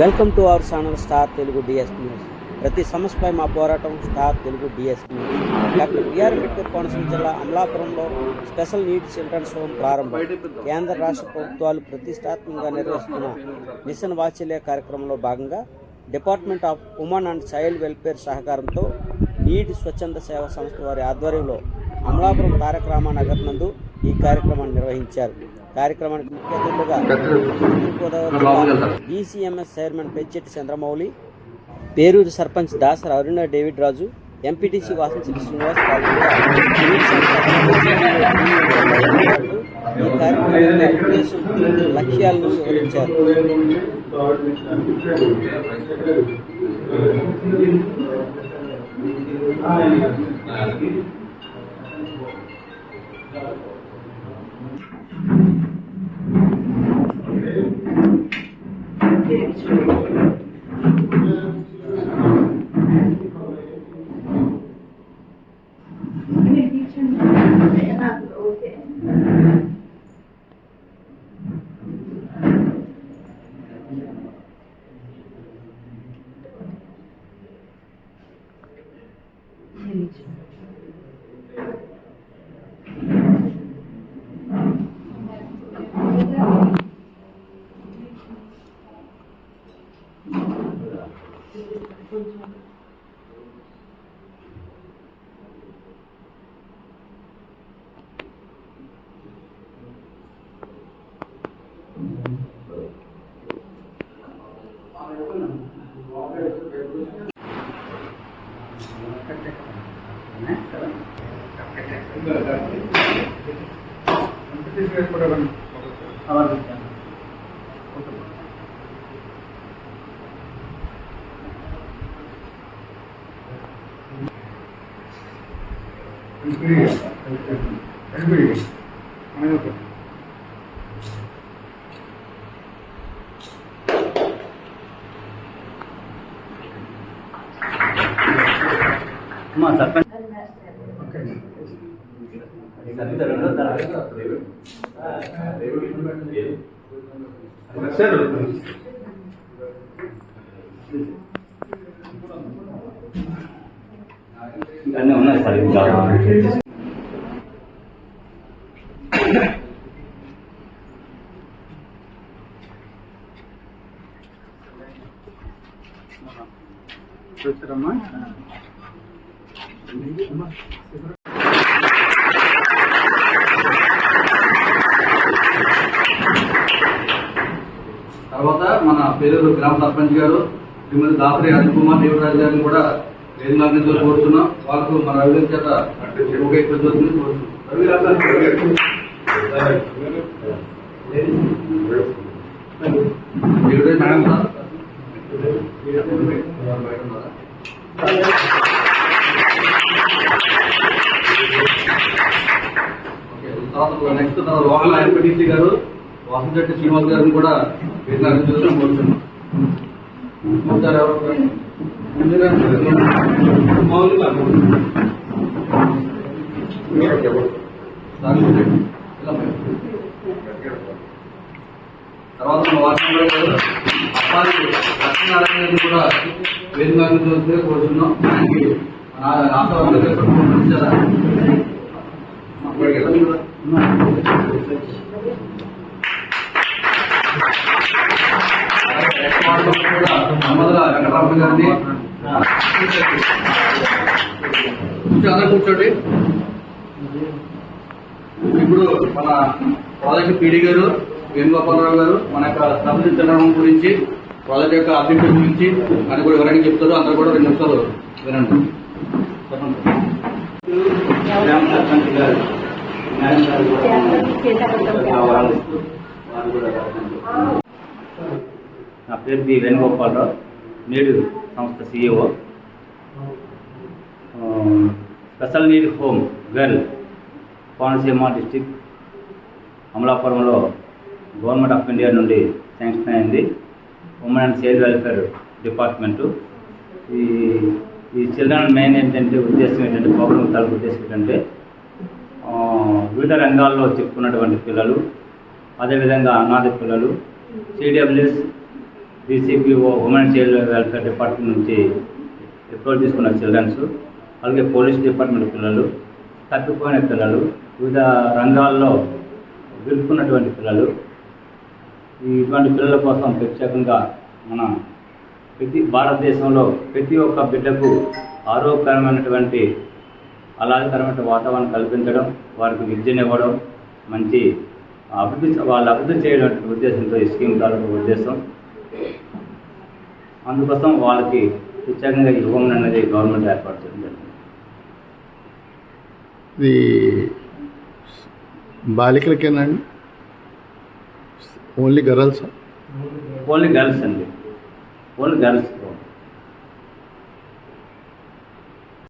Welcome to our channel star Telugu DSP news. ప్రతి సమస్యపై మా పోరాటం star Telugu DSP news. Doctor BR Ambedkar Konaseema జిల్లా అమలాపురంలో స్పెషల్ నీడ్స్ చిల్డ్రన్స్ హోమ్ ప్రారంభం. కేంద్ర రాష్ట్ర ప్రభుత్వాలు ప్రతిష్టాత్మకంగా నిర్వహిస్తున్న మిషన్ వాత్సల్య కార్యక్రమంలో భాగంగా department of women and child welfare సహకారంతో నీడ్ స్వచ్ఛంద సేవా సంస్థ వారి ఆధ్వర్యంలో అమలాపురం తారక రామానగర్ నందు ఈ కార్యక్రమాన్ని నిర్వహించారు. కార్యక్రమానికి ముఖ్య అతిథులుగా తూర్పుగోదావరి డీసీఎంఎస్ చైర్మన్ పెంచెట్టి చంద్రమౌళి, పేరూరు సర్పంచ్ దాసర అరుణ డేవిడ్ రాజు, ఎంపీటీసీ వాసంశెట్టి శ్రీనివాస్ ఈ కార్యక్రమం ఉద్దేశం లక్ష్యాలను వివరించారు. అన్నీ ఉన్నాయి సార్. చూసారమ్మా తర్వాత మన పేరూరు గ్రామ సర్పంచ్ గారు శ్రీమతి దాసరి రాజకుమార్ దేవరాజు గారిని కూడా వేదికతో కోరుతున్నాం. వాళ్ళకు మన రవి చేత నెక్స్ట్ లోకల్ ఎంపీటీసీ గారు వాసంశెట్టి శ్రీనివాస్ గారిని కూడా వేదికతో కోరుతున్నాం. తర్వాత మన వార్డు అప్పాలి లక్ష్మీనారాయణ కూడా వేదిక కోరుతున్నాం. ఆయనకి అమ్మదల వెంకటరామ గారిని అందరూ కూర్చోండి. ఇప్పుడు మన ప్రాజెక్ట్ పీడీ గారు వేణుగోపాలరావు గారు మన యొక్క సబ్సిడీ చంద్రబాబు గురించి ప్రాజెక్ట్ యొక్క అభివృద్ధి గురించి అని కూడా వివరంగా చెప్తారు. అందరూ కూడా 2 నిమిషాలు వినండి. నా పేరు బి వేణుగోపాలరావు, నీడు సంస్థ CEO. Special need home girl Konaseema district అమలాపురంలో గవర్నమెంట్ ఆఫ్ ఇండియా నుండి శాంక్షన్ అయింది. Women and child welfare department. ఈ చిల్డ్రన్ మెయిన్ ఏంటంటే ఉద్దేశం ఏంటంటే ప్రోగ్రామ్ తాలూకు ఉద్దేశం ఏంటంటే వివిధ రంగాల్లో చిక్కున్నటువంటి పిల్లలు, అదేవిధంగా అనాథ పిల్లలు, CWS DCPO women child welfare department నుంచి రిపోర్ట్ తీసుకున్న చిల్డ్రన్స్, అలాగే పోలీస్ డిపార్ట్మెంట్ పిల్లలు, తప్పిపోయిన పిల్లలు, వివిధ రంగాల్లో గెలుపుకున్నటువంటి పిల్లలు, ఇటువంటి పిల్లల కోసం ప్రత్యేకంగా మన భారతదేశంలో ప్రతి ఒక్క బిడ్డకు ఆరోగ్యకరమైనటువంటి ఆహ్లాదకరమైన వాతావరణం కల్పించడం, వారికి విద్యనివ్వడం, మంచి వాళ్ళు అభివృద్ధి చేయడం ఉద్దేశంతో ఈ స్కీమ్ తాలూకు ఉద్దేశం. అందుకోసం వాళ్ళకి ప్రత్యేకంగా ఈ హోమ్ అనేది గవర్నమెంట్ ఏర్పాటు చేయడం జరిగింది. ఇది బాలికలకేనండి? Only girls? ఓన్లీ గర్ల్స్ అండి, ఓన్లీ గర్ల్స్.